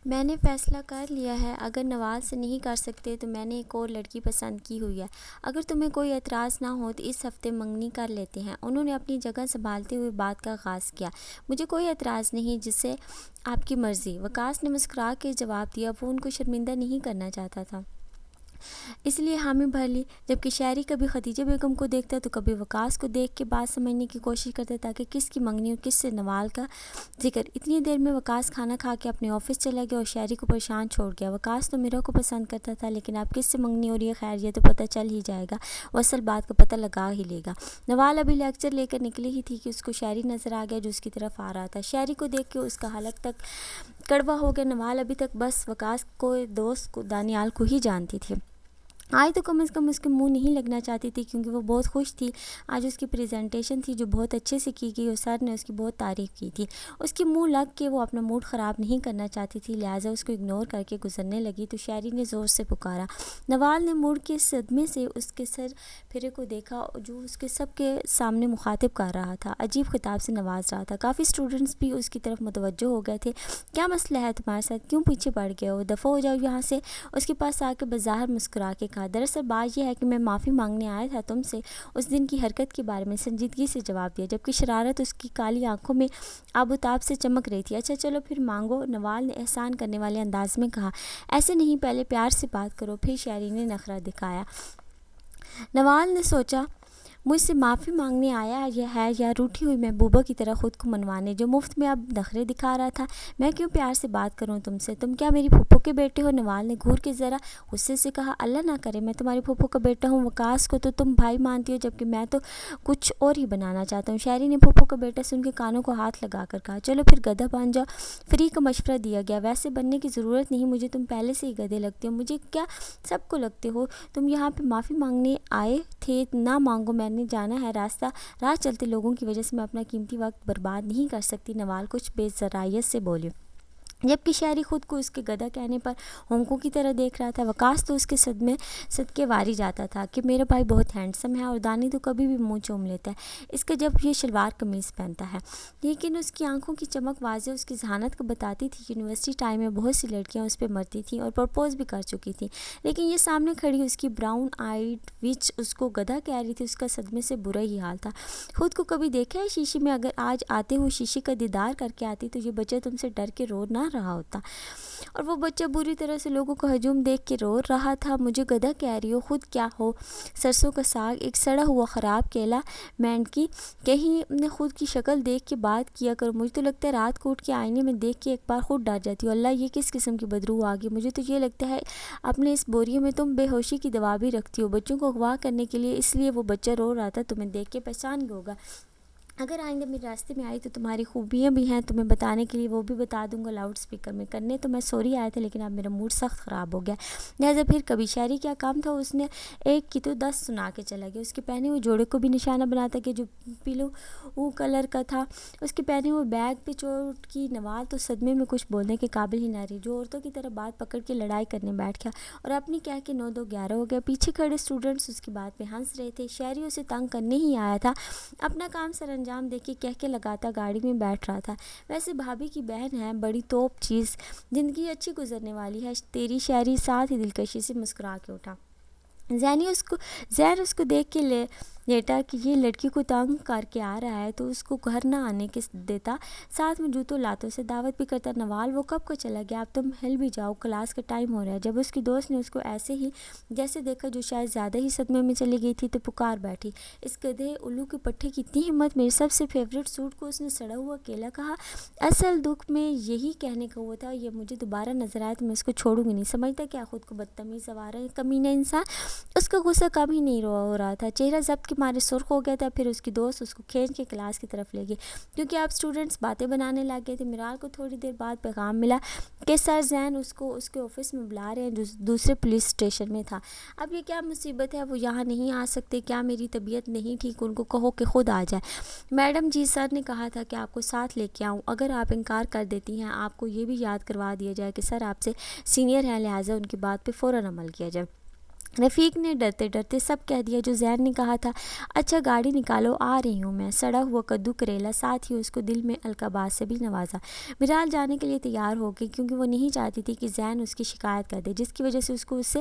میں نے فیصلہ کر لیا ہے، اگر نواز سے نہیں کر سکتے تو میں نے ایک اور لڑکی پسند کی ہوئی ہے، اگر تمہیں کوئی اعتراض نہ ہو تو اس ہفتے منگنی کر لیتے ہیں۔ انہوں نے اپنی جگہ سنبھالتے ہوئے بات کا آغاز کیا۔ مجھے کوئی اعتراض نہیں، جسے آپ کی مرضی، وقاص نے مسکرا کے جواب دیا۔ وہ ان کو شرمندہ نہیں کرنا چاہتا تھا، اس لیے حامی بھر لی۔ جبکہ شہری کبھی خدیجہ بیگم کو دیکھتا تو کبھی وقاص کو دیکھ کے بات سمجھنے کی کوشش کرتا تاکہ کس کی منگنی اور کس سے نوال کا ذکر۔ اتنی دیر میں وقاص کھانا کھا کے اپنے آفس چلا گیا اور شہری کو پریشان چھوڑ گیا۔ وقاص تو میرا کو پسند کرتا تھا، لیکن اب کس سے منگنی ہو رہی ہے، خیر یہ تو پتہ چل ہی جائے گا، وہ اصل بات کا پتہ لگا ہی لے گا۔ نوال ابھی لیکچر لے کر نکلی ہی تھی کہ اس کو شہری نظر آ گیا جو اس کی طرف آ رہا تھا۔ شہری کو دیکھ کے اس کا حلق تک کڑوا ہو گیا۔ نوال ابھی تک بس وقاص کو دوست کو دانیال کو ہی جانتی تھی، آج تو کم از کم اس کے منہ نہیں لگنا چاہتی تھی، کیونکہ وہ بہت خوش تھی۔ آج اس کی پریزنٹیشن تھی جو بہت اچھے سے کی گئی اور سر نے اس کی بہت تعریف کی تھی۔ اس کی منہ لگ کے وہ اپنا موڈ خراب نہیں کرنا چاہتی تھی، لہٰذا اس کو اگنور کر کے گزرنے لگی تو شہری نے زور سے پکارا۔ نوال نے مڑ کے صدمے سے اس کے سر پھرے کو دیکھا جو اس کے سب کے سامنے مخاطب کر رہا تھا، عجیب خطاب سے نواز رہا تھا۔ کافی اسٹوڈنٹس بھی اس کی طرف متوجہ ہو گئے تھے۔ کیا مسئلہ ہے تمہارے ساتھ، کیوں پیچھے پڑ گئے ہو، دفعہ ہو جاؤ یہاں سے۔ اس کے پاس آ کے بظاہر مسکرا کے کہا، دراصل بات یہ ہے کہ میں معافی مانگنے آیا تھا تم سے اس دن کی حرکت کے بارے میں۔ سنجیدگی سے جواب دیا، جبکہ شرارت اس کی کالی آنکھوں میں آب و تاب سے چمک رہی تھی۔ اچھا چلو پھر مانگو، نوال نے احسان کرنے والے انداز میں کہا۔ ایسے نہیں، پہلے پیار سے بات کرو۔ پھر شہری نے نخرہ دکھایا۔ نوال نے سوچا، مجھ سے معافی مانگنے آیا ہے یا روٹھی ہوئی محبوبہ کی طرح خود کو منوانے، جو مفت میں اب نخرے دکھا رہا تھا۔ میں کیوں پیار سے بات کروں تم سے، تم کیا میری پھپھو کے بیٹے ہو؟ نوال نے گھور کے ذرا غصے سے کہا۔ اللہ نہ کرے میں تمہاری پھپھو کا بیٹا ہوں، وقاص کو تو تم بھائی مانتی ہو، جبکہ میں تو کچھ اور ہی بنانا چاہتا ہوں۔ شہری نے پھپھو کا بیٹا سن کے کانوں کو ہاتھ لگا کر کہا، چلو پھر گدھا بن جاؤ۔ فری کا مشورہ دیا گیا، ویسے بننے کی ضرورت نہیں، مجھے تم پہلے سے ہی گدھے لگتے ہو، مجھے کیا سب کو لگتے ہو۔ تم یہاں پہ معافی مانگنے آئے تھے، نہ مانگو، میں نے جانا ہے راستہ، راہ چلتے لوگوں کی وجہ سے میں اپنا قیمتی وقت برباد نہیں کر سکتی۔ نوال کچھ بے ذرائعیت سے بولی، جبکہ شہری خود کو اس کے گدھا کہنے پر ہونکوں کی طرح دیکھ رہا تھا۔ وقاص تو اس کے صدقے واری جاتا تھا کہ میرا بھائی بہت ہینڈسم ہے اور دانی تو کبھی بھی منہ چوم لیتا ہے اس کا جب یہ شلوار قمیض پہنتا ہے، لیکن اس کی آنکھوں کی چمک واضح اس کی ذہانت کو بتاتی تھی۔ یونیورسٹی ٹائم میں بہت سی لڑکیاں اس پہ مرتی تھیں اور پرپوز بھی کر چکی تھیں، لیکن یہ سامنے کھڑی اس کی براؤن آئیڈ وچ اس کو گدھا کہہ رہی تھی۔ اس کا صدمے سے برا ہی حال تھا۔ خود کو کبھی دیکھا ہے شیشے میں؟ اگر آج آتے ہوئے شیشے کا دیدار کر کے آتی تو یہ بچہ تم سے ڈر کے رو نہ رہا ہوتا، اور وہ بچہ بری طرح سے لوگوں کا ہجوم دیکھ کے رو رہا تھا۔ مجھے گدھا کہہ رہی ہو، خود کیا ہو؟ سرسوں کا ساگ، ایک سڑا ہوا خراب کیلا مینڈکی، کہیں نے خود کی شکل دیکھ کے بات کیا کرو۔ مجھے تو لگتا ہے رات کو اٹھ کے آئینے میں دیکھ کے ایک بار خود ڈر جاتی ہوں، اللہ یہ کس قسم کی بدبو آ گئی۔ مجھے تو یہ لگتا ہے اپنے اس بوریے میں تم بے ہوشی کی دوا بھی رکھتی ہو بچوں کو اغوا کرنے کے لیے، اس لیے وہ بچہ رو رہا تھا، تمہیں دیکھ کے پہچان گیا ہوگا۔ اگر آئندہ میرے راستے میں آئی تو تمہاری خوبیاں بھی ہیں تمہیں بتانے کے لیے، وہ بھی بتا دوں گا لاؤڈ اسپیکر میں۔ کرنے تو میں سوری آیا تھا، لیکن اب میرا موڈ سخت خراب ہو گیا، لہٰذا پھر کبھی۔ شہری کیا کام تھا، اس نے ایک کی تو 10 سنا کے چلا گیا۔ اس کے پہنے ہوئے جوڑے کو بھی نشانہ بناتا کہ جو پیلو کلر کا تھا، اس کے پہنے ہوئے بیگ پہ چوٹ کی۔ نوال تو صدمے میں کچھ بولنے کے قابل ہی نہ رہی، جو عورتوں کی طرح بات پکڑ کے لڑائی کرنے بیٹھ گیا اور اپنی کہہ کے 9 2 11 ہو گیا۔ پیچھے کھڑے اسٹوڈنٹس اس کی بات پہ ہنس رہے تھے۔ شہری اسے تنگ کرنے ہی آیا تھا، اپنا کام سر انجام دے کے کہہ کے لگاتا گاڑی میں بیٹھ رہا تھا، ویسے بھابھی کی بہن ہے، بڑی توپ چیز، زندگی اچھی گزرنے والی ہے تیری۔ شہری ساتھ ہی دلکشی سے مسکرا کے اٹھا۔ زین اس کو دیکھ کے لیٹا کہ یہ لڑکی کو تنگ کر کے آ رہا ہے تو اس کو گھر نہ آنے کے دیتا، ساتھ میں جوتوں لاتوں سے دعوت بھی کرتا۔ نوال وہ کب کا چلا گیا، اب تم ہل بھی جاؤ، کلاس کا ٹائم ہو رہا ہے۔ جب اس کی دوست نے اس کو ایسے ہی جیسے دیکھا جو شاید زیادہ ہی صدمے میں چلی گئی تھی تو پکار بیٹھی، اس گدھے الو کے پٹھے کی اتنی ہمت، میرے سب سے فیوریٹ سوٹ کو اس نے سڑا ہوا کیلا کہا۔ اصل دکھ میں یہی کہنے کا ہوا تھا، یہ مجھے دوبارہ نظر آیا تو میں اس کو چھوڑوں گی نہیں، سمجھتا کیا خود کو بدتمیز آوارہ ہے، کمینہ انسان۔ اس کا غصہ کم ہی نہیں ہو رہا تھا، چہرہ ضبط کے مارے سرخ ہو گیا تھا۔ پھر اس کی دوست اس کو کھینچ کے کلاس کی طرف لے گئی، کیونکہ اب اسٹوڈنٹس باتیں بنانے لگ گئے تھے۔ میرال کو تھوڑی دیر بعد پیغام ملا کہ سر زین اس کو اس کے آفس میں بلا رہے ہیں، جو دوسرے پولیس اسٹیشن میں تھا۔ اب یہ کیا مصیبت ہے، وہ یہاں نہیں آ سکتے کیا؟ میری طبیعت نہیں ٹھیک، ان کو کہو کہ خود آ جائے۔ میڈم جی، سر نے کہا تھا کہ آپ کو ساتھ لے کے آؤں، اگر آپ انکار کر دیتی ہیں آپ کو یہ بھی یاد کروا دیا جائے کہ سر آپ سے سینئر ہیں، لہٰذا ان کی بات پہ فوراً عمل کیا جائے۔ رفیق نے ڈرتے ڈرتے سب کہہ دیا جو زین نے کہا تھا۔ اچھا گاڑی نکالو، آ رہی ہوں میں۔ سڑا ہوا کدو کریلا، ساتھ ہی اس کو دل میں القابات سے بھی نوازا۔ میرال جانے کے لیے تیار ہو گئی کیونکہ وہ نہیں چاہتی تھی کہ زین اس کی شکایت کر دے، جس کی وجہ سے اس کو اسے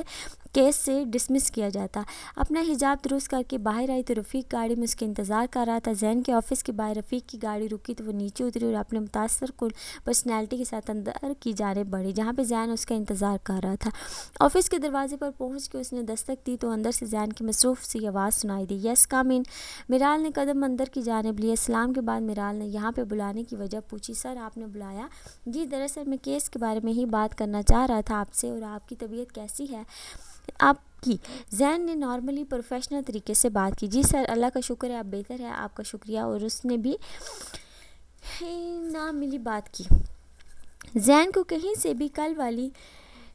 کیس سے ڈسمس کیا جاتا۔ اپنا حجاب درست کر کے باہر آئی تو رفیق گاڑی میں اس کے انتظار کر رہا تھا۔ زین کے آفس کے باہر رفیق کی گاڑی رکی تو وہ نیچے اتری اور اپنے متاثر کن پرسنالٹی کے ساتھ اندر کی جانب بڑھی جہاں پہ زین اس کا انتظار کر رہا تھا۔ آفس کے دروازے پر پہنچ کے اس نے دستک دی تو اندر سے زین کی مصروف سی آواز سنائی دی، یس کم ان۔ میرال نے قدم اندر کی جانب لیے۔ سلام کے بعد میرال نے یہاں پہ بلانے کی وجہ پوچھی۔ سر آپ نے بلایا؟ جی دراصل میں کیس کے بارے میں ہی بات کرنا چاہ رہا تھا آپ سے، اور آپ کی طبیعت کیسی ہے آپ کی؟ زین نے نارملی پروفیشنل طریقے سے بات کی۔ جی سر اللہ کا شکر ہے اب بہتر ہے، آپ کا شکریہ، اور اس نے بھی نہ ملی بات کی۔ زین کو کہیں سے بھی کل والی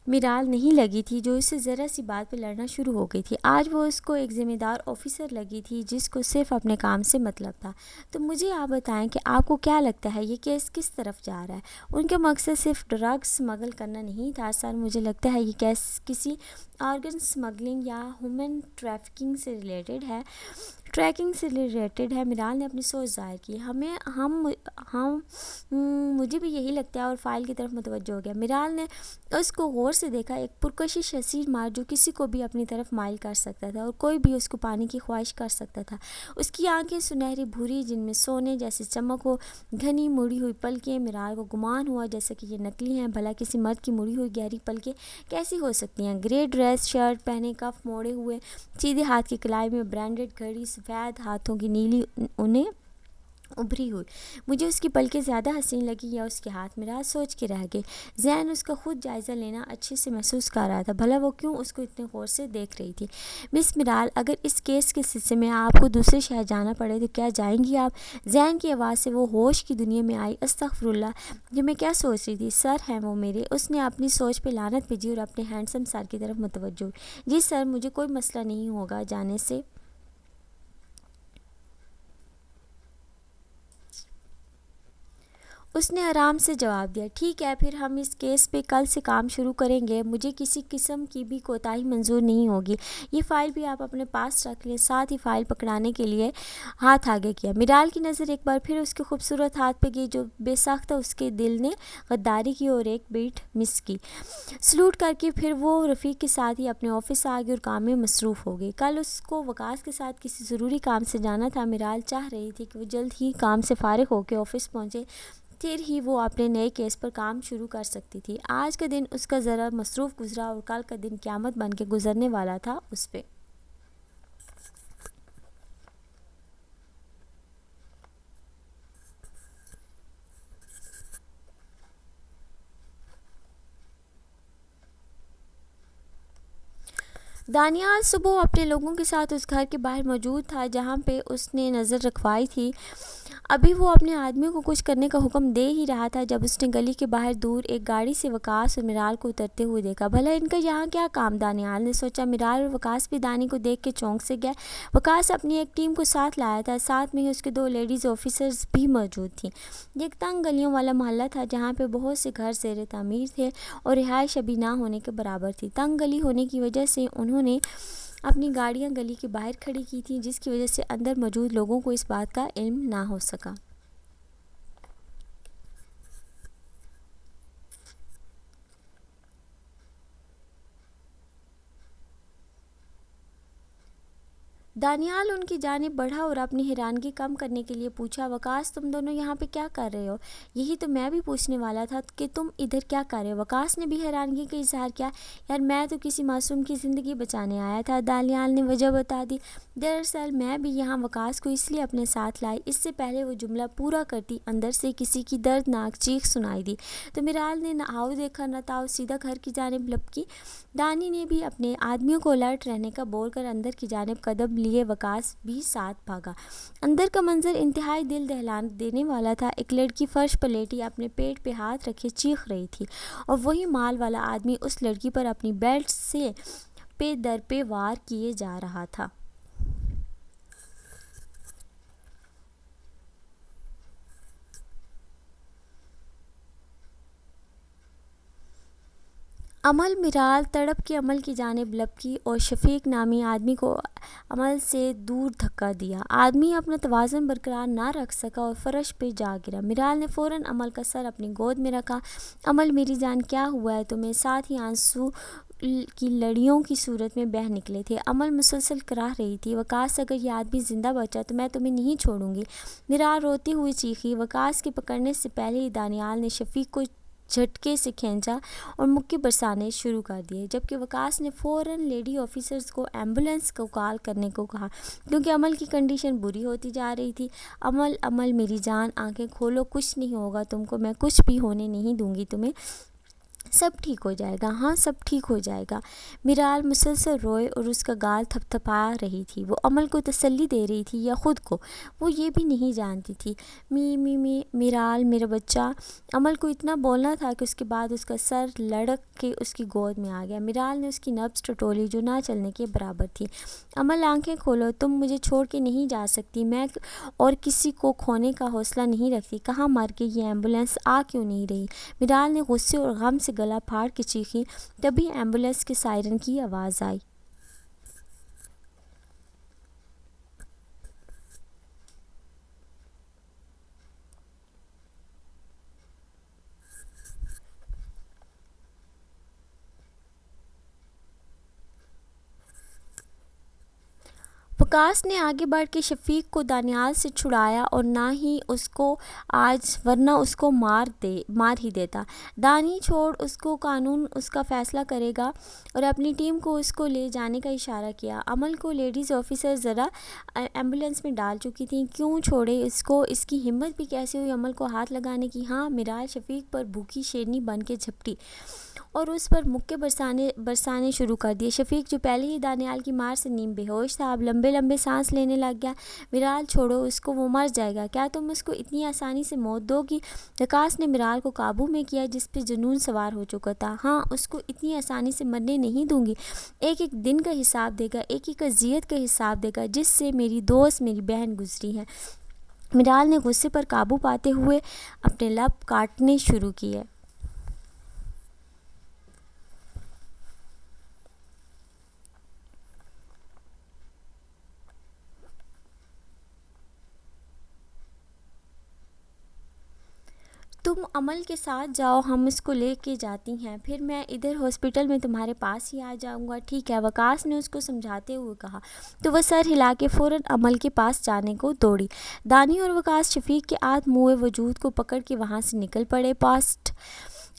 میرال نہیں لگی تھی جو اس سے ذرا سی بات پہ لڑنا شروع ہو گئی تھی۔ آج وہ اس کو ایک ذمہ دار آفیسر لگی تھی جس کو صرف اپنے کام سے مطلب تھا۔ تو مجھے آپ بتائیں کہ آپ کو کیا لگتا ہے یہ کیس کس طرف جا رہا ہے؟ ان کا مقصد صرف ڈرگ اسمگل کرنا نہیں تھا سر، مجھے لگتا ہے یہ کیس کسی آرگن اسمگلنگ یا ہیومن ٹریفکنگ سے ریلیٹڈ ہے۔ میرال نے اپنی سوچ ظاہر کی۔ مجھے بھی یہی لگتا ہے، اور فائل کی طرف متوجہ ہو گیا۔ میرال نے اس کو غور سے دیکھا، ایک پرکشش حسین مار جو کسی کو بھی اپنی طرف مائل کر سکتا تھا اور کوئی بھی اس کو پانے کی خواہش کر سکتا تھا۔ اس کی آنکھیں سنہری بھوری جن میں سونے جیسی چمک ہو، گھنی مڑی ہوئی پلکیں۔ میرال کو گمان ہوا جیسے کہ یہ نکلی ہیں، بھلا کسی مرد کی مڑی ہوئی گہری پلکیں کیسی ہو سکتی ہیں؟ گرے ڈریس شرٹ پہنے، کف موڑے ہوئے، سیدھے ہاتھ کی کلائی میں برانڈڈ گھڑی، سفید ہاتھوں کی نیلی اونیں ابھری ہوئی۔ مجھے اس کی پلکیں زیادہ حسین لگی یا اس کے ہاتھ؟ میرال سوچ کے رہ گئی۔ زین اس کا خود جائزہ لینا اچھے سے محسوس کر رہا تھا، بھلا وہ کیوں اس کو اتنے غور سے دیکھ رہی تھی۔ مس میرال اگر اس کیس کے سلسلے میں آپ کو دوسرے شہر جانا پڑے تو کیا جائیں گی آپ؟ زین کی آواز سے وہ ہوش کی دنیا میں آئی۔ استغفر اللہ، یہ میں کیا سوچ رہی تھی؟ سر ہیں وہ میرے۔ اس نے اپنی سوچ پہ لعنت بھیجی اور اپنے ہینڈسم سر کی طرف متوجہ ہوئی۔ جی سر مجھے کوئی مسئلہ نہیں ہوگا جانے سے۔ اس نے آرام سے جواب دیا۔ ٹھیک ہے پھر ہم اس کیس پہ کل سے کام شروع کریں گے، مجھے کسی قسم کی بھی کوتاہی منظور نہیں ہوگی۔ یہ فائل بھی آپ اپنے پاس رکھ لیں۔ ساتھ ہی فائل پکڑانے کے لیے ہاتھ آگے کیا۔ میرال کی نظر ایک بار پھر اس کے خوبصورت ہاتھ پہ گئی جو بے ساختہ اس کے دل نے غداری کی اور ایک بیٹ مس کی۔ سلوٹ کر کے پھر وہ رفیق کے ساتھ ہی اپنے آفس آ گئی اور کام میں مصروف ہو گئی۔ کل اس کو وقاص کے ساتھ کسی ضروری کام سے جانا تھا۔ میرال چاہ رہی تھی کہ وہ جلد ہی کام سے فارغ ہو کے آفس پہنچے، پھر ہی وہ اپنے نئے کیس پر کام شروع کر سکتی تھی۔ آج کا دن اس کا ذرا مصروف گزرا اور کل کا دن قیامت بن کے گزرنے والا تھا اس پہ۔ دانیال صبح اپنے لوگوں کے ساتھ اس گھر کے باہر موجود تھا جہاں پہ اس نے نظر رکھوائی تھی۔ ابھی وہ اپنے آدمیوں کو کچھ کرنے کا حکم دے ہی رہا تھا جب اس نے گلی کے باہر دور ایک گاڑی سے وقاص اور میرال کو اترتے ہوئے دیکھا۔ بھلا ان کا یہاں کیا کام؟ دانیال نے سوچا۔ میرال اور وقاص بھی دانی کو دیکھ کے چونک سے گئے۔ وقاص اپنی ایک ٹیم کو ساتھ لایا تھا، ساتھ میں ہی اس کے 2 لیڈیز آفیسرز بھی موجود تھیں۔ یہ ایک تنگ گلیوں والا محلہ تھا جہاں پہ بہت سے گھر زیر تعمیر تھے اور رہائش ابھی نہ ہونے کے برابر تھی۔ تنگ گلی ہونے کی وجہ سے انہوں نے اپنی گاڑیاں گلی کے باہر کھڑی کی تھیں جس کی وجہ سے اندر موجود لوگوں کو اس بات کا علم نہ ہو سکا۔ دانیال ان کی جانب بڑھا اور اپنی حیرانگی کم کرنے کے لیے پوچھا، وقاص تم دونوں یہاں پہ کیا کر رہے ہو؟ یہی تو میں بھی پوچھنے والا تھا کہ تم ادھر کیا کر رہے ہو؟ وقاص نے بھی حیرانگی کا اظہار کیا۔ یار میں تو کسی معصوم کی زندگی بچانے آیا تھا، دانیال نے وجہ بتا دی۔ دراصل میں بھی یہاں وقاص کو اس لیے اپنے ساتھ لائی۔ اس سے پہلے وہ جملہ پورا کرتی اندر سے کسی کی دردناک چیخ سنائی دی تو میرال نے نہ آؤ دیکھا نہ تاؤ سیدھا گھر کی جانب لپکی۔ دانی نے بھی اپنے آدمیوں کو الرٹ رہنے کا بول کر اندر کی جانب قدم لیے، وقاص بھی ساتھ بھاگا۔ اندر کا منظر انتہائی دل دہلا دینے والا تھا۔ ایک لڑکی فرش پر لیٹی اپنے پیٹ پہ ہاتھ رکھے چیخ رہی تھی اور وہی مال والا آدمی اس لڑکی پر اپنی بیلٹ سے پہ در پہ وار کیے جا رہا تھا۔ عمل میرال تڑپ کے عمل کی جانب لپکی اور شفیق نامی آدمی کو عمل سے دور دھکا دیا۔ آدمی اپنا توازن برقرار نہ رکھ سکا اور فرش پہ جا گرا۔ میرال نے فوراً عمل کا سر اپنی گود میں رکھا۔ عمل میری جان کیا ہوا ہے تمہیں؟ ساتھ ہی آنسو کی لڑیوں کی صورت میں بہہ نکلے تھے۔ عمل مسلسل کراہ رہی تھی، وقاص اگر یہ آدمی زندہ بچا تو میں تمہیں نہیں چھوڑوں گی۔ میرال روتی ہوئی چیخی۔ وقاص کے پکڑنے سے پہلے ہی دانیال نے شفیق کو جھٹکے سے کھینچا اور مکے برسانے شروع کر دیے، جبکہ وقاص نے فوراً لیڈی آفیسرز کو ایمبولینس کو کال کرنے کو کہا کیونکہ عمل کی کنڈیشن بری ہوتی جا رہی تھی۔ عمل میری جان، آنکھیں کھولو، کچھ نہیں ہوگا تم کو، میں کچھ بھی ہونے نہیں دوں گی تمہیں، سب ٹھیک ہو جائے گا، ہاں سب ٹھیک ہو جائے گا۔ میرال مسلسل روئے اور اس کا گال تھپ تھپا رہی تھی۔ وہ عمل کو تسلی دے رہی تھی یا خود کو، وہ یہ بھی نہیں جانتی تھی۔ می میرال میرا بچہ۔ عمل کو اتنا بولنا تھا کہ اس کے بعد اس کا سر لڑک کے اس کی گود میں آ گیا۔ میرال نے اس کی نبض ٹٹولی جو نہ چلنے کے برابر تھی۔ عمل آنکھیں کھولو، تم مجھے چھوڑ کے نہیں جا سکتی، میں اور کسی کو کھونے کا حوصلہ نہیں رکھتی، کہاں مر گئی یہ ایمبولینس، آ کیوں نہیں رہی؟ میرال نے غصے اور غم سے گلا پھاڑ کے چیخی۔ تبھی ایمبولینس کے سائرن کی آواز آئی۔ وقاص نے آگے بڑھ کے شفیق کو دانیال سے چھڑایا اور نہ ہی اس کو آج ورنہ اس کو مار ہی دیتا۔ دانی چھوڑ، اس کو قانون اس کا فیصلہ کرے گا، اور اپنی ٹیم کو اس کو لے جانے کا اشارہ کیا۔ عمل کو لیڈیز آفیسر ذرا ایمبولینس میں ڈال چکی تھیں، کیوں چھوڑے اس کو؟ اس کی ہمت بھی کیسے ہوئی عمل کو ہاتھ لگانے کی؟ ہاں، میرال شفیق پر بھوکی شیرنی بن کے جھپٹی اور اس پر مکے برسانے شروع کر دیے۔ شفیق جو پہلے ہی دانیال کی مار سے نیم بے ہوش تھا، اب لمبے لمبے سانس لینے لگ گیا۔ میرال چھوڑو اس کو، وہ مر جائے گا، کیا تم اس کو اتنی آسانی سے موت دو گی؟ وقاص نے میرال کو قابو میں کیا جس پہ جنون سوار ہو چکا تھا۔ ہاں، اس کو اتنی آسانی سے مرنے نہیں دوں گی، ایک ایک دن کا حساب دے گا، ایک ایک اذیت کا حساب دے گا جس سے میری دوست میری بہن گزری ہے۔ میرال نے غصے پر قابو پاتے ہوئے اپنے لب کاٹنے شروع کیے۔ تم عمل کے ساتھ جاؤ، ہم اس کو لے کے جاتی ہیں، پھر میں ادھر ہاسپٹل میں تمہارے پاس ہی آ جاؤں گا، ٹھیک ہے؟ وقاص نے اس کو سمجھاتے ہوئے کہا تو وہ سر ہلا کے فوراً عمل کے پاس جانے کو دوڑی۔ دانی اور وقاص شفیق کے آدھ موئے وجود کو پکڑ کے وہاں سے نکل پڑے۔ پاسٹ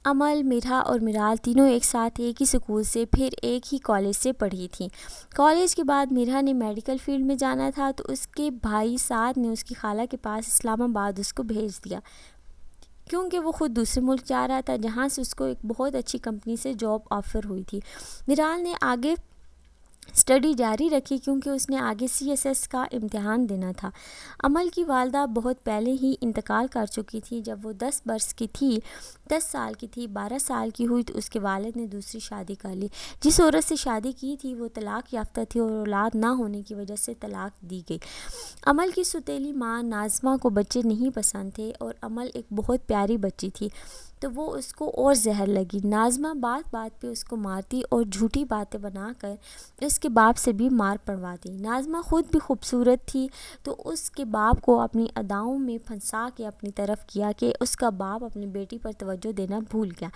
عمل، میرا اور میرال تینوں ایک ساتھ ایک ہی سکول سے، پھر ایک ہی کالج سے پڑھی تھیں۔ کالج کے بعد میرا نے میڈیکل فیلڈ میں جانا تھا تو اس کے بھائی سعد نے اس کی خالہ کے پاس اسلام آباد اس کو بھیج دیا، کیونکہ وہ خود دوسرے ملک جا رہا تھا جہاں سے اس کو ایک بہت اچھی کمپنی سے جاب آفر ہوئی تھی۔ میرال نے آگے اسٹڈی جاری رکھی کیونکہ اس نے آگے CSS کا امتحان دینا تھا۔ عمل کی والدہ بہت پہلے ہی انتقال کر چکی تھی۔ جب وہ 10 سال کی تھی، 12 سال کی ہوئی تو اس کے والد نے دوسری شادی کر لی۔ جس عورت سے شادی کی تھی وہ طلاق یافتہ تھی اور اولاد نہ ہونے کی وجہ سے طلاق دی گئی۔ عمل کی سوتیلی ماں ناظمہ کو بچے نہیں پسند تھے اور عمل ایک بہت پیاری بچی تھی تو وہ اس کو اور زہر لگی۔ ناظمہ بات بات پہ اس کو مارتی اور جھوٹی باتیں بنا کر اس کے باپ سے بھی مار پڑواتی۔ ناظمہ خود بھی خوبصورت تھی تو اس کے باپ کو اپنی اداؤں میں پھنسا کے اپنی طرف کیا کہ اس کا باپ اپنی بیٹی پر توجہ دینا بھول گیا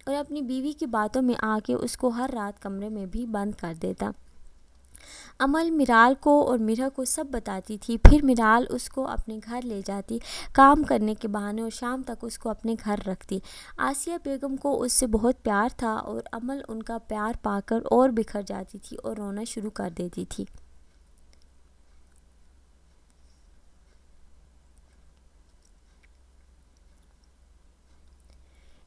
اور اپنی بیوی کی باتوں میں آ کے اس کو ہر رات کمرے میں بھی بند کر دیتا۔ عمل میرال کو اور میرا کو سب بتاتی تھی، پھر میرال اس کو اپنے گھر لے جاتی کام کرنے کے بہانے اور شام تک اس کو اپنے گھر رکھتی۔ آسیہ بیگم کو اس سے بہت پیار تھا اور عمل ان کا پیار پا کر اور بکھر جاتی تھی اور رونا شروع کر دیتی تھی۔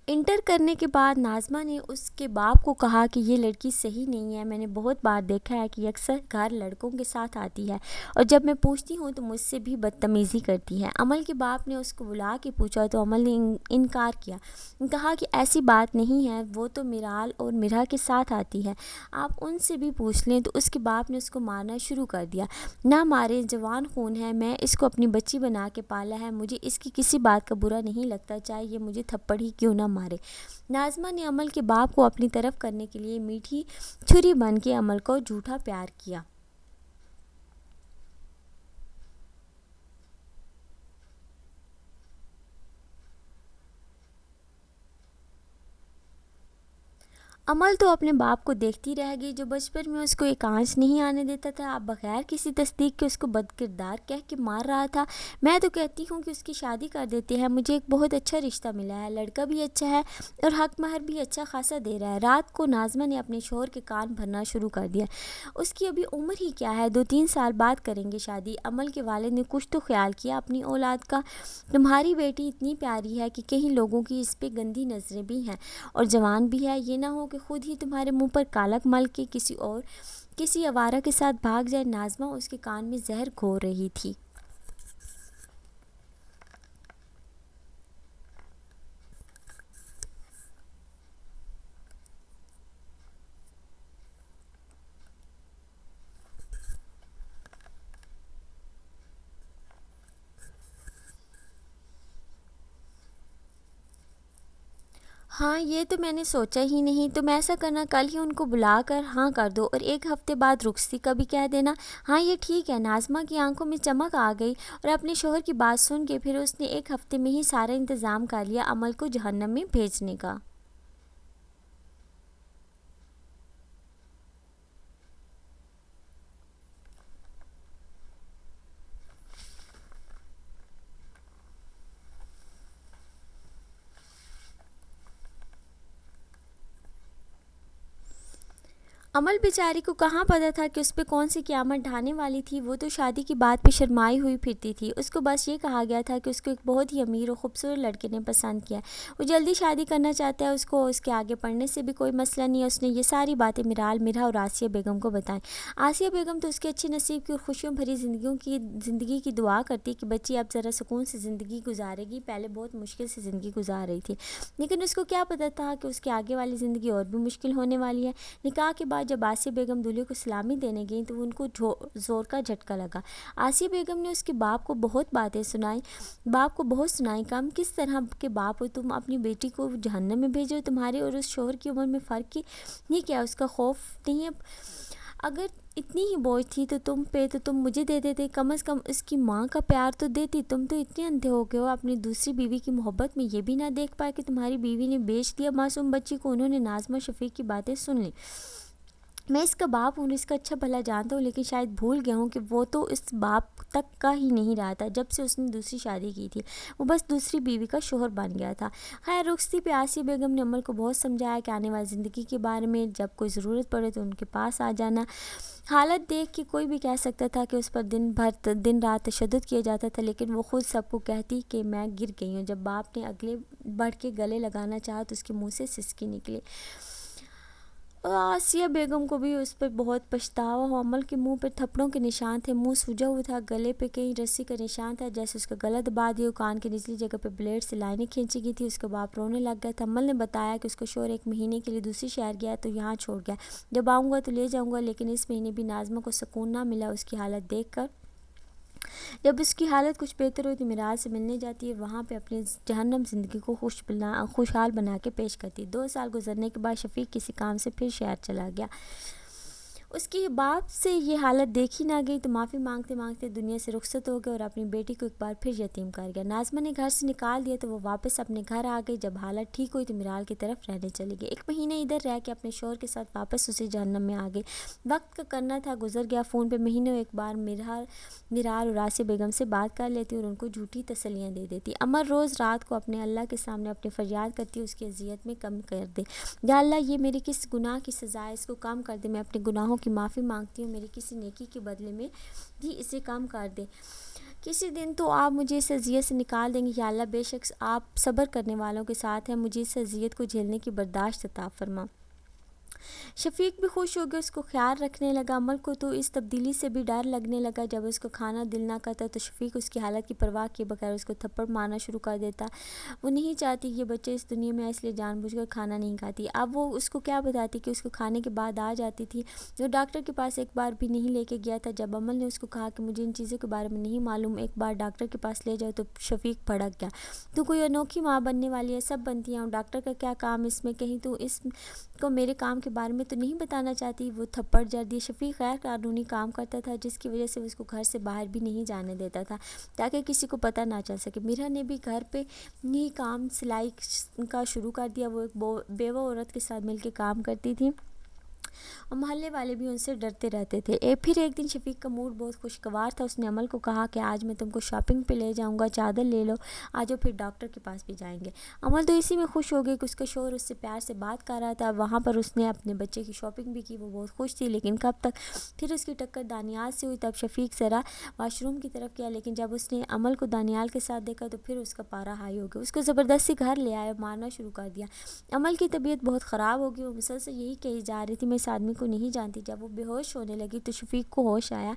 انٹر کرنے کے بعد ناظمہ نے اس کے باپ کو کہا کہ یہ لڑکی صحیح نہیں ہے، میں نے بہت بار دیکھا ہے کہ اکثر گھر لڑکوں کے ساتھ آتی ہے اور جب میں پوچھتی ہوں تو مجھ سے بھی بدتمیزی کرتی ہے۔ عمل کے باپ نے اس کو بلا کے پوچھا تو عمل نے انکار کیا، کہا کہ ایسی بات نہیں ہے، وہ تو میرال اور میرا کے ساتھ آتی ہے، آپ ان سے بھی پوچھ لیں۔ تو اس کے باپ نے اس کو مارنا شروع کر دیا۔ نہ مارے، جوان خون ہے، میں اس کو اپنی بچی بنا کے پالا ہے، مجھے اس کی کسی بات کا برا نہیں لگتا، چاہے یہ مجھے تھپڑ ہی کیوں نہ مارے۔ کرے۔ ناظمہ نے عمل کے باپ کو اپنی طرف کرنے کے لیے میٹھی چھری بن کے عمل کو جھوٹا پیار کیا۔ عمل تو اپنے باپ کو دیکھتی رہ گئی جو بچپن میں اس کو ایک آنچ نہیں آنے دیتا تھا، اب بغیر کسی تصدیق کے اس کو بد کردار کہہ کے مار رہا تھا۔ میں تو کہتی ہوں کہ اس کی شادی کر دیتے ہیں، مجھے ایک بہت اچھا رشتہ ملا ہے، لڑکا بھی اچھا ہے اور حق مہر بھی اچھا خاصا دے رہا ہے۔ رات کو ناظمہ نے اپنے شوہر کے کان بھرنا شروع کر دیا، اس کی ابھی عمر ہی کیا ہے، 2-3 سال بعد کریں گے شادی۔ عمل کے والد نے کچھ تو خیال کیا اپنی اولاد کا، تمہاری بیٹی اتنی پیاری ہے کہ کہیں لوگوں کی اس پہ گندی نظریں بھی ہیں اور جوان بھی ہے، یہ نہ ہو کہ خود ہی تمہارے منہ پر کالک مل کے کسی آوارہ کے ساتھ بھاگ جائے۔ ناظمہ اس کے کان میں زہر گھور رہی تھی۔ ہاں یہ تو میں نے سوچا ہی نہیں، تم ایسا کرنا کل ہی ان کو بلا کر ہاں کر دو اور 1 ہفتے بعد رخصتی کا بھی کہہ دینا۔ ہاں یہ ٹھیک ہے۔ ناظمہ کی آنکھوں میں چمک آ گئی اور اپنے شوہر کی بات سن کے پھر اس نے 1 ہفتے میں ہی سارا انتظام کر لیا عمل کو جہنم میں بھیجنے کا۔ عمل بیچاری کو کہاں پتہ تھا کہ اس پہ کون سی قیامت ڈھانے والی تھی، وہ تو شادی کی بات پہ شرمائی ہوئی پھرتی تھی۔ اس کو بس یہ کہا گیا تھا کہ اس کو ایک بہت ہی امیر اور خوبصورت لڑکے نے پسند کیا ہے، وہ جلدی شادی کرنا چاہتا ہے، اس کو اس کے آگے پڑھنے سے بھی کوئی مسئلہ نہیں ہے۔ اس نے یہ ساری باتیں مرحا اور آسیہ بیگم کو بتائیں۔ آسیہ بیگم تو اس کے اچھے نصیب کی اور خوشیوں بھری زندگی کی دعا کرتی کہ بچی اب ذرا سکون سے زندگی گزارے گی، پہلے بہت مشکل سے زندگی گزار رہی تھی، لیکن اس کو کیا پتہ تھا کہ اس کے آگے والی زندگی اور بھی مشکل ہونے والی ہے۔ نکاح کے بعد جب آسیہ بیگم دولہے کو سلامی دینے گئیں تو ان کو زور کا جھٹکا لگا۔ آسیہ بیگم نے اس کے باپ کو بہت باتیں سنائیں، کم کس طرح کے باپ ہو تم، اپنی بیٹی کو جہنم میں بھیجو، تمہارے اور اس شوہر کی عمر میں فرق کی نہیں کیا، اس کا خوف نہیں ہے، اگر اتنی ہی بوجھ تھی تو تم پہ تو تم مجھے دے دیتے، کم از کم اس کی ماں کا پیار تو دیتی، تم تو اتنے اندھے ہو گئے ہو اپنی دوسری بیوی کی محبت میں، یہ بھی نہ دیکھ پائے کہ تمہاری بیوی نے بیچ دیا معصوم بچی کو۔ انہوں نے ناظمہ شفیق کی باتیں سن لیں۔ میں اس کا باپ ہوں، اس کا اچھا بھلا جانتا ہوں، لیکن شاید بھول گیا ہوں کہ وہ تو اس باپ تک کا ہی نہیں رہا تھا جب سے اس نے دوسری شادی کی تھی، وہ بس دوسری بیوی کا شوہر بن گیا تھا۔ خیر رخصتی پہ آسیہ بیگم نے عمل کو بہت سمجھایا کہ آنے والی زندگی کے بارے میں، جب کوئی ضرورت پڑے تو ان کے پاس آ جانا۔ حالت دیکھ کے کوئی بھی کہہ سکتا تھا کہ اس پر دن رات تشدد کیا جاتا تھا، لیکن وہ خود سب کو کہتی کہ میں گر گئی ہوں۔ جب باپ نے اگلے بڑھ کے گلے لگانا چاہا تو اس کے منہ سے سسکی نکلی۔ آسیہ بیگم کو بھی اس پر بہت پچھتاوا ہوا، عمل کے منہ پر تھپڑوں کے نشان تھے، منہ سوجا ہوا تھا، گلے پہ کہیں رسی کا نشان تھا جیسے اس کا گلا دبا دیا ہو، کان کی نچلی جگہ پہ بلیڈ سے لائنیں کھینچی گئی تھی۔ اس کا باپ رونے لگ گیا تھا۔ عمل نے بتایا کہ اس کا شوہر 1 مہینے کے لیے دوسری شہر گیا تو یہاں چھوڑ گیا، جب آؤں گا تو لے جاؤں گا، لیکن اس مہینے بھی ناظمہ کو سکون نہ ملا اس کی حالت دیکھ کر۔ جب اس کی حالت کچھ بہتر ہوئی تو میراث سے ملنے جاتی ہے، وہاں پہ اپنی جہنم زندگی کو خوشحال بنا کے پیش کرتی ہے۔ 2 سال گزرنے کے بعد شفیق کسی کام سے پھر شہر چلا گیا۔ اس کے باپ سے یہ حالت دیکھی نہ گئی تو معافی مانگتے مانگتے دنیا سے رخصت ہو گیا اور اپنی بیٹی کو ایک بار پھر یتیم کر گیا۔ ناظمہ نے گھر سے نکال دیا تو وہ واپس اپنے گھر آ گئی۔ جب حالت ٹھیک ہوئی تو میرال کی طرف رہنے چلی گئی۔ 1 مہینہ ادھر رہ کے اپنے شوہر کے ساتھ واپس اسی جہنم میں آ گئی۔ وقت کا کرنا تھا گزر گیا۔ فون پہ مہینوں ایک بار میرال اور آسیہ بیگم سے بات کر لیتی اور ان کو جھوٹی تسلیاں دے دیتی۔ عمل روز رات کو اپنے اللہ کے سامنے اپنی فریاد کرتی اس کی اذیت میں کم کر دے، یا اللہ یہ میرے کس گناہ کی سزا ہے، اس کو کم کر دے، میں اپنے گناہوں کی معافی مانگتی ہوں، میری کسی نیکی کے بدلے میں بھی اسے کم کر دے، کسی دن تو آپ مجھے اس اذیت سے نکال دیں گے، یا اللہ بے شک آپ صبر کرنے والوں کے ساتھ ہیں، مجھے اس اذیت کو جھیلنے کی برداشت عطا فرما۔ شفیق بھی خوش ہو گیا، اس کو خیال رکھنے لگا۔ عمل کو تو اس تبدیلی سے بھی ڈر لگنے لگا۔ جب اس کو کھانا دل نہ کرتا تو شفیق اس کی حالت کی پرواہ کیے بغیر اس کو تھپڑ مارنا شروع کر دیتا۔ وہ نہیں چاہتی کہ یہ بچے اس دنیا میں اس لیے جان بوجھ کر کھانا نہیں کھاتی۔ اب وہ اس کو کیا بتاتی کہ اس کو کھانے کے بعد آ جاتی تھی۔ وہ ڈاکٹر کے پاس ایک بار بھی نہیں لے کے گیا تھا۔ جب عمل نے اس کو کہا کہ مجھے ان چیزوں کے بارے میں نہیں معلوم، ایک بار ڈاکٹر کے پاس لے جاؤ، تو شفیق بھڑک گیا۔ تو کوئی انوکھی ماں بننے والی ہے، سب بنتی ہیں، اور ڈاکٹر کا کیا کام اس میں؟ کہیں تو اس کو میرے کام کے بارے میں تو نہیں بتانا چاہتی؟ وہ تھپڑ جڑ دی۔ شفیق غیر قانونی کام کرتا تھا جس کی وجہ سے اس کو گھر سے باہر بھی نہیں جانے دیتا تھا تاکہ کسی کو پتہ نہ چل سکے۔ میرا نے بھی گھر پہ ہی کام سلائی کا شروع کر دیا۔ وہ ایک بیوہ عورت کے ساتھ مل کے کام کرتی تھی اور محلے والے بھی ان سے ڈرتے رہتے تھے۔ پھر ایک دن شفیق کا موڈ بہت خوشگوار تھا۔ اس نے عمل کو کہا کہ آج میں تم کو شاپنگ پہ لے جاؤں گا، چادر لے لو، آجو پھر ڈاکٹر کے پاس بھی جائیں گے۔ عمل تو اسی میں خوش ہو گئی کہ اس کا شوہر اس سے پیار سے بات کر رہا تھا۔ وہاں پر اس نے اپنے بچے کی شاپنگ بھی کی، وہ بہت خوش تھی، لیکن کب تک؟ پھر اس کی ٹکر دانیال سے ہوئی۔ تب شفیق ذرا واش روم کی طرف گیا، لیکن جب اس نے عمل کو دانیال کے ساتھ دیکھا تو پھر اس کا پارا ہائی ہو گیا۔ اس کو زبردستی گھر لے آیا، مارنا شروع کر دیا۔ عمل کی طبیعت بہت خراب ہو گئی، وہ مسلسل یہی کہی جا رہی تھی میں اس آدمی کو نہیں جانتی۔ جب وہ بے ہوش ہونے لگی تو شفیق کو ہوش آیا،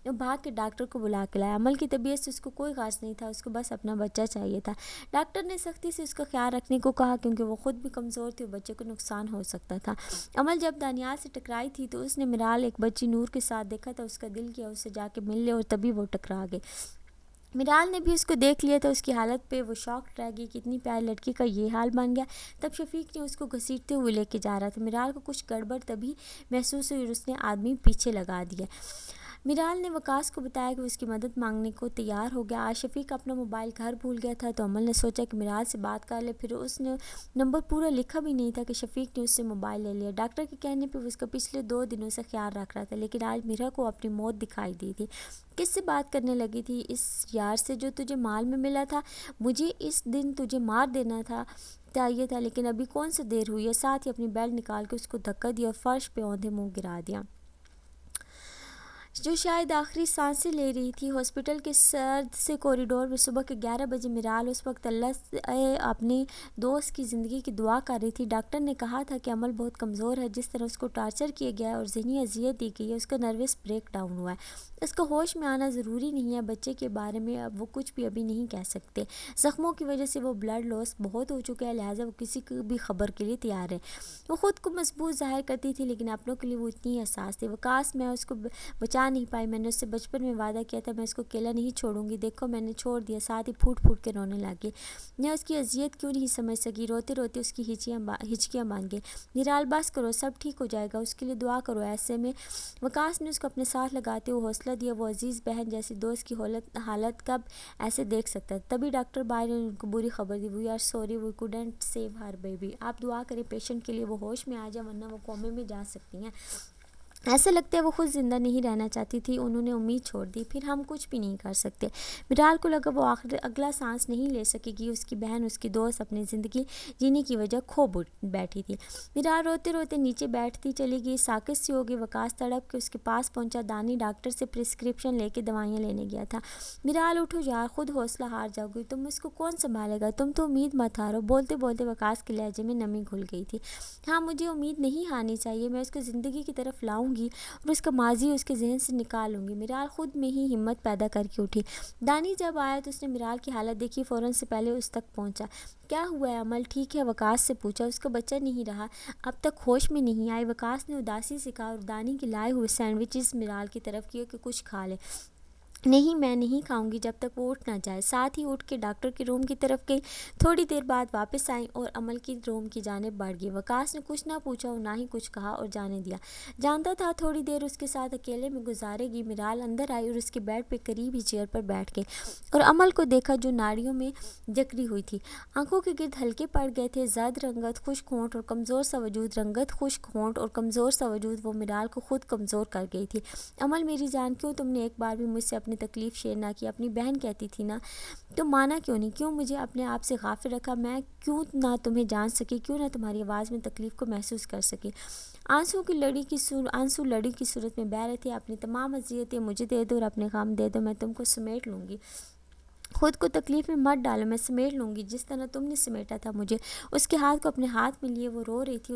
وہ بھاگ کے ڈاکٹر کو بلا کے لایا۔ عمل کی طبیعت سے اس کو کوئی غرض نہیں تھا، اس کو بس اپنا بچہ چاہیے تھا۔ ڈاکٹر نے سختی سے اس کا خیال رکھنے کو کہا کیونکہ وہ خود بھی کمزور تھی اور بچے کو نقصان ہو سکتا تھا۔ عمل جب دانیال سے ٹکرائی تھی تو اس نے میرال ایک بچی نور کے ساتھ دیکھا تھا۔ اس کا دل کیا اس سے جا کے مل لے، اور تبھی وہ ٹکرا گئے۔ میرال نے بھی اس کو دیکھ لیا تھا، اس کی حالت پہ وہ شاکڈ رہ گئی کہ اتنی پیاری لڑکی کا یہ حال بن گیا۔ تب شفیق نے اس کو گھسیٹتے ہوئے لے کے جا رہا تھا۔ میرال کو کچھ گڑبڑ تبھی محسوس ہوئی اور اس نے آدمی پیچھے لگا دیا۔ میرال نے وقاص کو بتایا کہ وہ اس کی مدد مانگنے کو تیار ہو گیا۔ آج شفیق اپنا موبائل گھر بھول گیا تھا تو عمل نے سوچا کہ میرال سے بات کر لے، پھر اس نے نمبر پورا لکھا بھی نہیں تھا کہ شفیق نے اس سے موبائل لے لیا۔ ڈاکٹر کے کہنے پہ وہ اس کا پچھلے 2 دنوں سے خیال رکھ رہا تھا، لیکن آج میرا کو اپنی موت دکھائی دی تھی۔ کس سے بات کرنے لگی تھی؟ اس یار سے جو تجھے مال میں ملا تھا۔ مجھے اس دن تجھے مار دینا تھا چاہیے تھا، لیکن ابھی کون سا دیر ہوئی ہے؟ ساتھ ہی اپنی بیلٹ نکال کے اس کو دھکا دیا اور فرش پہ اوندھے منہ گرا دیا۔ جو شاید آخری سانسیں لے رہی تھی۔ ہاسپٹل کے سرد سے کوریڈور میں صبح کے 11 بجے میرال اس وقت اللہ سے اپنے دوست کی زندگی کی دعا کر رہی تھی۔ ڈاکٹر نے کہا تھا کہ عمل بہت کمزور ہے، جس طرح اس کو ٹارچر کیا گیا ہے اور ذہنی اذیت دی گئی ہے، اس کا نروس بریک ڈاؤن ہوا ہے۔ اس کا ہوش میں آنا ضروری نہیں ہے۔ بچے کے بارے میں اب وہ کچھ بھی ابھی نہیں کہہ سکتے۔ زخموں کی وجہ سے وہ بلڈ لاس بہت ہو چکا ہے، لہٰذا وہ کسی کی بھی خبر کے لیے تیار ہے۔ وہ خود کو مضبوط ظاہر کرتی تھی لیکن اپنوں کے لیے وہ اتنی حساس تھی۔ وقاص میں اس کو بچا نہیں پائی۔ میں نے اس سے بچپن میں وعدہ کیا تھا میں اس کو اکیلا نہیں چھوڑوں گی، دیکھو میں نے چھوڑ دیا۔ ساتھ ہی پھوٹ پھوٹ کے رونے لگی۔ میں اس کی اذیت کیوں نہیں سمجھ سکی۔ روتے روتے اس کی ہچکیاں بن گئی۔ میرال بس کرو، سب ٹھیک ہو جائے گا، اس کے لیے دعا کرو۔ ایسے میں وقاص نے اس کو اپنے ساتھ لگاتے ہوئے حوصلہ دیا۔ وہ عزیز بہن جیسی دوست کی حالت کب ایسے دیکھ سکتا ہے؟ تبھی ڈاکٹر باہر نے ان کو بری خبر دی، we are sorry we couldn't save her baby. آپ دعا کریں پیشنٹ کے لیے وہ ہوش میں آ جائے، ورنہ وہ کومے میں جا سکتی ہیں۔ ایسا لگتا ہے وہ خود زندہ نہیں رہنا چاہتی تھی۔ انہوں نے امید چھوڑ دی، پھر ہم کچھ بھی نہیں کر سکتے۔ میرال کو لگا وہ اگلا سانس نہیں لے سکے گی۔ اس کی بہن، اس کی دوست اپنی زندگی جینے کی وجہ کھو بیٹھی تھی۔ میرال روتے روتے نیچے بیٹھتی چلی گئی، ساکت سی ہو گئی۔ وقاص تڑپ کے اس کے پاس پہنچا۔ دانی ڈاکٹر سے پرسکرپشن لے کے دوائیاں لینے گیا تھا۔ میرال اٹھو یار، خود حوصلہ ہار جاؤ گی تم، اس کو کون سنبھالے گا؟ تم تو امید مت ہارو۔ بولتے بولتے وقاص کے لہجے میں نمی گھل گئی تھی۔ ہاں مجھے امید نہیں ہارنی چاہیے، میں اس کو زندگی کی طرف لاؤں گی اور اس کا ماضی اس کے ذہن سے نکال لوں گی۔ میرال خود میں ہی ہمت پیدا کر کے اٹھی۔ دانی جب آیا تو اس نے میرال کی حالت دیکھی، فوراً سے پہلے اس تک پہنچا۔ کیا ہوا ہے عمل، ٹھیک ہے؟ وقاص سے پوچھا۔ اس کا بچہ نہیں رہا، اب تک ہوش میں نہیں آئی، وقاص نے اداسی سے کہا اور دانی کے لائے ہوئے سینڈوچز میرال کی طرف کیے کہ کچھ کھا لے۔ نہیں میں نہیں کھاؤں گی جب تک وہ اٹھ نہ جائے۔ ساتھ ہی اٹھ کے ڈاکٹر کے روم کی طرف گئی۔ تھوڑی دیر بعد واپس آئیں اور عمل کی روم کی جانب بڑھ گئی۔ وقاص نے کچھ نہ پوچھا اور نہ ہی کچھ کہا اور جانے دیا۔ جانتا تھا تھوڑی دیر اس کے ساتھ اکیلے میں گزارے گی۔ میرال اندر آئی اور اس کے بیڈ پہ قریب ہی چیئر پر بیٹھ گئی اور عمل کو دیکھا جو ناڑیوں میں جکڑی ہوئی تھی۔ آنکھوں کے گرد ہلکے پڑ گئے تھے۔ زرد رنگت، خشک ہونٹ اور کمزور سا وجود۔ رنگت، خشک ہونٹ اور کمزور سا وجود، وہ میرال کو خود کمزور کر گئی تھی۔ عمل میری جان، کیوں تم نے ایک بار بھی مجھ سے اپنی تکلیف شیئر نہ کی؟ اپنی بہن کہتی تھی نا، تم مانا کیوں نہیں؟ کیوں مجھے اپنے آپ سے غافل رکھا؟ میں کیوں نہ تمہیں جان سکی؟ کیوں نہ تمہاری آواز میں تکلیف کو محسوس کر سکی؟ آنسو لڑی کی صورت میں بہہ رہے تھے۔ اپنی تمام اذیتیں مجھے دے دو اور اپنے غم دے دو، میں تم کو سمیٹ لوں گی۔ خود کو تکلیف میں مت ڈالو، میں سمیٹ لوں گی جس طرح تم نے سمیٹا تھا مجھے۔ اس کے ہاتھ کو اپنے ہاتھ میں لیے وہ رو رہی تھی،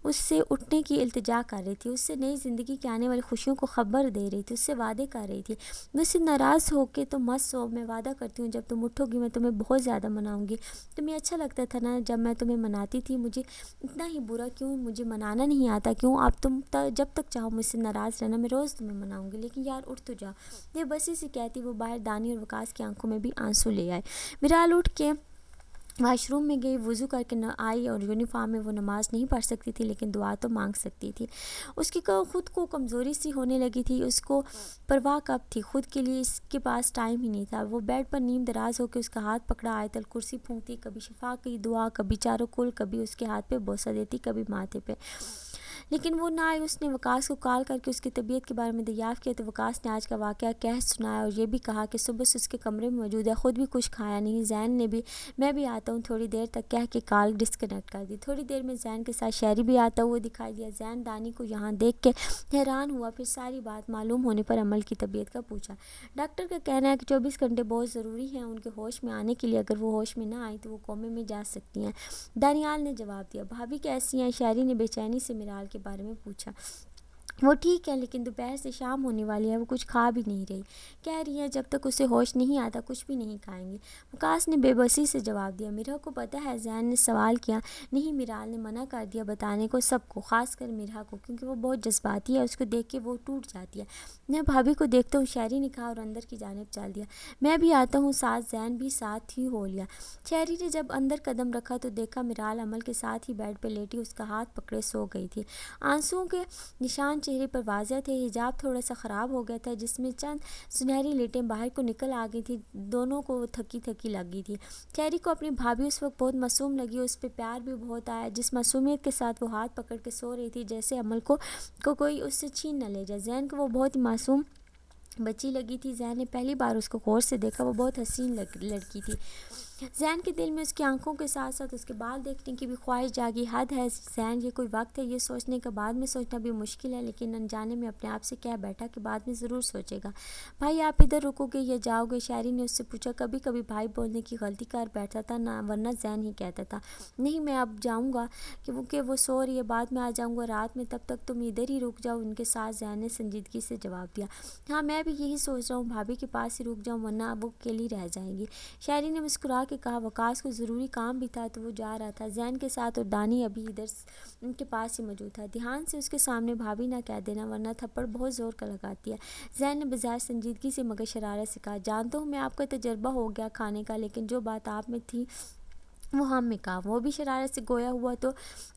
اس سے اٹھنے کی التجا کر رہی تھی، اس سے نئی زندگی کے آنے والی خوشیوں کو خبر دے رہی تھی، اس سے وعدے کر رہی تھی۔ مجھ سے ناراض ہو کے تم مت سو، میں وعدہ کرتی ہوں جب تم اٹھو گی میں تمہیں بہت زیادہ مناؤں گی۔ تمہیں اچھا لگتا تھا نا جب میں تمہیں مناتی تھی، مجھے اتنا ہی برا کیوں مجھے منانا نہیں آتا کیوں؟ اب تم جب تک چاہو مجھ سے ناراض رہنا، میں روز تمہیں مناؤں گی، لیکن یار اٹھ تو جاؤ۔ یہ بس اسی کہتی وہ باہر دانی اور وقاص کی آنکھوں میں بھی آنسو لے آئے۔ میرال اٹھ کے واش روم میں گئی، وضو کر کے آئی اور یونیفارم میں وہ نماز نہیں پڑھ سکتی تھی لیکن دعا تو مانگ سکتی تھی۔ اس کی خود کو کمزوری سی ہونے لگی تھی، اس کو پرواہ کب تھی خود کے لیے، اس کے پاس ٹائم ہی نہیں تھا۔ وہ بیڈ پر نیم دراز ہو کے اس کا ہاتھ پکڑا آیت الکرسی پھونکتی، کبھی شفا کی دعا، کبھی چاروں کل، کبھی اس کے ہاتھ پہ بوسہ دیتی، کبھی ماتھے پہ، لیکن وہ نہ آئی۔ اس نے وقاص کو کال کر کے اس کی طبیعت کے بارے میں دریافت کیا تو وقاص نے آج کا واقعہ کہہ سنایا اور یہ بھی کہا کہ صبح سے اس کے کمرے میں موجود ہے، خود بھی کچھ کھایا نہیں۔ زین نے بھی میں بھی آتا ہوں تھوڑی دیر تک کہہ کے کال ڈسکنیکٹ کر دی۔ تھوڑی دیر میں زین کے ساتھ شہری بھی آتا ہوا دکھائی دیا۔ زین دانی کو یہاں دیکھ کے حیران ہوا، پھر ساری بات معلوم ہونے پر عمل کی طبیعت کا پوچھا۔ ڈاکٹر کا کہنا ہے کہ 24 گھنٹے بہت ضروری ہیں ان کے ہوش میں آنے کے لیے، اگر وہ ہوش میں نہ آئی تو وہ کومے میں جا سکتی ہیں۔ دانیال نے جواب دیا۔ بھابھی کیسی ہیں؟ شہری نے بے چینی سے میرال کے بارے میں پوچھا۔ وہ ٹھیک ہے لیکن دوپہر سے شام ہونے والی ہے، وہ کچھ کھا بھی نہیں رہی، کہہ رہی ہے جب تک اسے ہوش نہیں آتا کچھ بھی نہیں کھائیں گے۔ وقاص نے بے بسی سے جواب دیا۔ میرا کو پتہ ہے؟ زین نے سوال کیا۔ نہیں، میرال نے منع کر دیا بتانے کو سب کو، خاص کر میرا کو، کیونکہ وہ بہت جذباتی ہے، اس کو دیکھ کے وہ ٹوٹ جاتی ہے۔ میں بھابھی کو دیکھتا ہوں، شہری نے کہا اور اندر کی جانب چل دیا۔ میں بھی آتا ہوں ساتھ، زین بھی ساتھ ہی ہو لیا۔ شہری نے جب اندر قدم رکھا تو دیکھا میرال عمل کے ساتھ ہی بیڈ پہ لیٹی اس کا ہاتھ پکڑے سو گئی تھی۔ آنسوؤں کے نشان چہرے پر واضح تھے، حجاب تھوڑا سا خراب ہو گیا تھا جس میں چند سنہری لٹیں باہر کو نکل آ گئی تھی، دونوں کو وہ تھکی تھکی لگی تھی۔ شہری کو اپنی بھابھی اس وقت بہت معصوم لگی، اس پہ پیار بھی بہت آیا، جس معصومیت کے ساتھ وہ ہاتھ پکڑ کے سو رہی تھی جیسے عمل کو کوئی اس سے چھین نہ لے جائے۔ زین کو وہ بہت ہی معصوم بچی لگی تھی۔ زین نے پہلی بار اس کو غور سے دیکھا، وہ بہت حسین لڑکی تھی۔ زین کے دل میں اس کی آنکھوں کے ساتھ ساتھ اس کے بال دیکھنے کی بھی خواہش جاگی۔ حد ہے زین، یہ کوئی وقت ہے یہ سوچنے کا، بعد میں سوچنا بھی مشکل ہے، لیکن انجانے میں اپنے آپ سے کہہ بیٹھا کہ بعد میں ضرور سوچے گا۔ بھائی آپ ادھر رکو گے یا جاؤ گے؟ شاعری نے اس سے پوچھا۔ کبھی کبھی بھائی بولنے کی غلطی کر بیٹھتا تھا ورنہ زین ہی کہتا تھا نہیں میں اب جاؤں گا کیونکہ وہ سو رہی ہے، بعد میں آ جاؤں گا رات میں، تب تک تم ادھر ہی رک جاؤ ان کے ساتھ۔ زین نے سنجیدگی سے جواب دیا۔ ہاں میں بھی یہی سوچ رہا ہوں، بھابھی کے پاس ہی رک جاؤں ورنہ وہ اکیلی رہ جائیں گی۔ شاعری نے مسکرا کے کہا۔ وقاص کو ضروری کام بھی تھا تو وہ جا رہا تھا زین کے ساتھ، اور دانی ابھی ادھر ان کے پاس ہی موجود تھا۔ دھیان سے اس کے سامنے بھابھی نہ کہہ دینا ورنہ تھپڑ بہت زور کا لگاتی ہے، زین نے بظاہر سنجیدگی سے مگر شرارت سے کہا۔ جانتا ہوں میں آپ کا تجربہ ہو گیا کھانے کا، لیکن جو بات آپ میں تھی وہ ہم میں کہا، وہ بھی شرارت سے گویا ہوا تو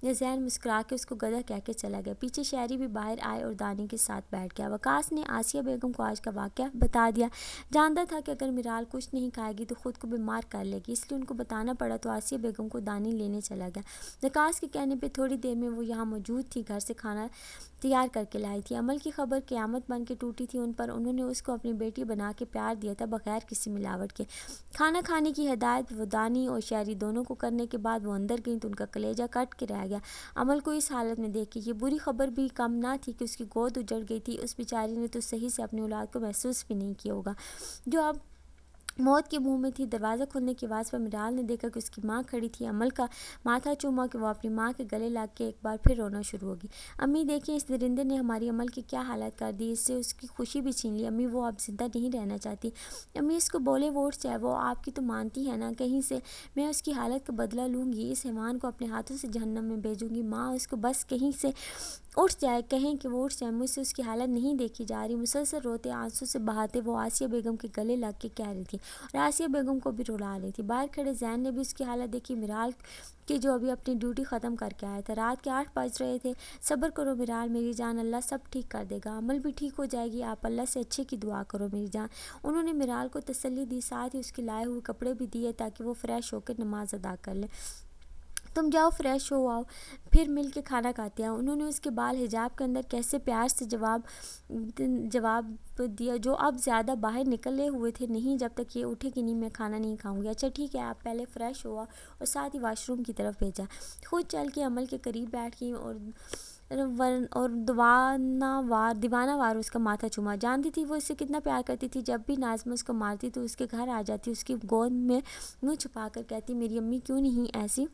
زین مسکرا کے اس کو گدھا کہہ کے چلا گیا۔ پیچھے شہری بھی باہر آئے اور دانی کے ساتھ بیٹھ گیا۔ وقاص نے آسیہ بیگم کو آج کا واقعہ بتا دیا۔ جانتا تھا کہ اگر میرال کچھ نہیں کھائے گی تو خود کو بیمار کر لے گی، اس لیے ان کو بتانا پڑا تو آسیہ بیگم کو دانی لینے چلا گیا۔ وقاص کے کہنے پہ تھوڑی دیر میں وہ یہاں موجود تھی، گھر سے کھانا تیار کر کے لائی تھی۔ عمل کی خبر قیامت بن کے ٹوٹی تھی ان پر، انہوں نے اس کو اپنی بیٹی بنا کے پیار دیا تھا بغیر کسی ملاوٹ کے۔ کھانا کھانے کی ہدایت وہ دانی اور شہری دونوں کو کرنے کے بعد وہ اندر گئیں تو ان کا کلیجہ کٹ کے رہ گیا۔ عمل کو اس حالت میں دیکھ کے یہ بری خبر بھی کم نہ تھی کہ اس کی گود اجڑ گئی تھی۔ اس بیچاری نے تو صحیح سے اپنی اولاد کو محسوس بھی نہیں کیا ہوگا جو اب موت کے منہ میں تھی۔ دروازہ کھلنے کی آواز پر میرال نے دیکھا کہ اس کی ماں کھڑی تھی۔ عمل کا ماتھا چوما کہ وہ اپنی ماں کے گلے لگ کے ایک بار پھر رونا شروع ہوگی۔ امی دیکھیں اس درندے نے ہماری عمل کی کیا حالت کر دی، اس سے اس کی خوشی بھی چھین لی۔ امی وہ اب زندہ نہیں رہنا چاہتی، امی اس کو بولے وہ اٹھ جائے، وہ آپ کی تو مانتی ہے نا، کہیں سے میں اس کی حالت کا بدلہ لوں گی، اس حیوان کو اپنے ہاتھوں سے جہنم میں بھیجوں گی۔ ماں اس کو بس کہیں سے اٹھ جائے، کہیں کہ وہ اٹھ جائے، مجھ سے اس کی حالت نہیں دیکھی جا رہی۔ مسلسل روتے آنسو سے بہاتے وہ آسیہ بیگم کے گلے لگ کے کہہ رہی تھی اور آسیہ بیگم کو بھی رلا رہی تھی۔ باہر کھڑے زین نے بھی اس کی حالت دیکھی، میرال کہ جو ابھی اپنی ڈیوٹی ختم کر کے آیا تھا۔ رات کے 8 بج رہے تھے۔ صبر کرو میرال میری جان، اللہ سب ٹھیک کر دے گا، عمل بھی ٹھیک ہو جائے گی، آپ اللہ سے اچھے کی دعا کرو میری جان۔ انہوں نے میرال کو تسلی دی، ساتھ ہی اس کے لائے ہوئے کپڑے بھی دیے تاکہ وہ فریش ہو کے نماز ادا کر لے۔ تم جاؤ فریش ہو آؤ، پھر مل کے کھانا کھاتے ہیں۔ انہوں نے اس کے بال حجاب کے اندر کیسے پیار سے جواب دیا جو اب زیادہ باہر نکلے ہوئے تھے، نہیں جب تک یہ اٹھے کہ نہیں میں کھانا نہیں کھاؤں گی۔ اچھا ٹھیک ہے، آپ پہلے فریش ہوا، اور ساتھ ہی واش روم کی طرف بھیجا۔ خود چل کے عمل کے قریب بیٹھ گئی اور اور دیوانہ وار اس کا ماتھا چوما. جانتی تھی وہ اس سے کتنا پیار کرتی تھی. جب بھی ناظمہ اس کو مارتی تو اس کے گھر آ جاتی, اس کی گود میں منہ چھپا کر کہتی میری امی کیوں نہیں ایسی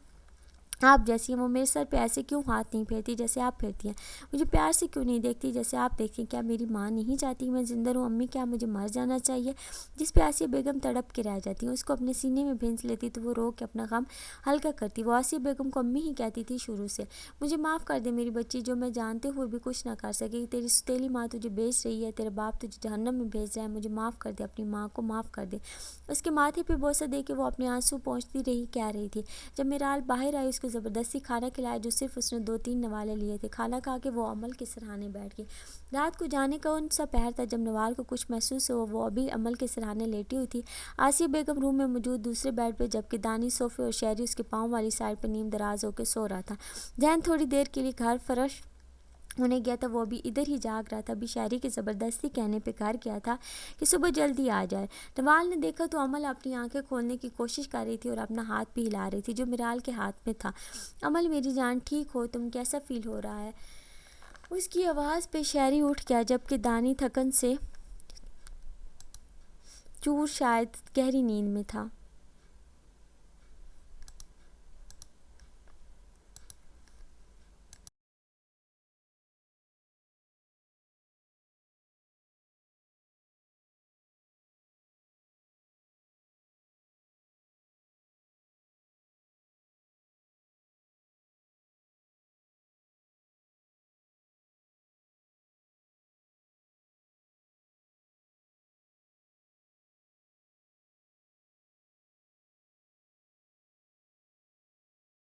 آپ جیسی ہیں, وہ میرے سر پہ ایسے کیوں ہاتھ نہیں پھیرتی جیسے آپ پھیرتی ہیں, مجھے پیار سے کیوں نہیں دیکھتی جیسے آپ دیکھتی ہیں, کیا میری ماں نہیں چاہتی میں زندہ رہوں امی, کیا مجھے مر جانا چاہیے. جس پہ آسیہ بیگم تڑپ کے رہ جاتی ہیں, اس کو اپنے سینے میں بھینس لیتی تو وہ رو کے اپنا غم ہلکا کرتی. وہ آسیہ بیگم کو امی ہی کہتی تھی شروع سے. مجھے معاف کر دے میری بچی, جو میں جانتے ہوئے بھی کچھ نہ کر سکے. تیری ستیلی ماں تجھے بیچ رہی ہے, تیرا باپ تجھے جہنم میں بھیج رہا ہے, مجھے معاف کر دے, اپنی ماں کو معاف کر دے. اس کے ماتھے پہ بوسہ دے کے وہ اپنے آنسو پہنچتی رہی, کہہ رہی تھی. جب میرال باہر آئی اس کو زبردستی کھانا کھلایا جو صرف اس نے 2-3 نوالے لیے تھے. کھانا کھا کے وہ عمل کے سرہانے بیٹھ گئی. رات کو جانے کا ان سا پہر تھا. جب نوال کو کچھ محسوس ہوا وہ ابھی عمل کے سرہانے لیٹی ہوئی تھی. آسیہ بیگم روم میں موجود دوسرے بیڈ پہ, جبکہ دانش صوفے اور شہری اس کے پاؤں والی سائڈ پہ نیم دراز ہو کے سو رہا تھا. ذہن تھوڑی دیر کے لیے گھر فرش ہونے گیا تھا, وہ ابھی ادھر ہی جاگ رہا تھا. ابھی شہری کے زبردستی کہنے پہ گھر گیا تھا کہ صبح جلدی آ جائے. نوال نے دیکھا تو عمل اپنی آنکھیں کھولنے کی کوشش کر رہی تھی اور اپنا ہاتھ بھی ہلا رہی تھی جو میرال کے ہاتھ میں تھا. عمل میری جان ٹھیک ہو, تم کیسا فیل ہو رہا ہے. اس کی آواز پہ شہری اٹھ گیا, جبکہ دانی تھکن سے چور شاید گہری نیند میں تھا.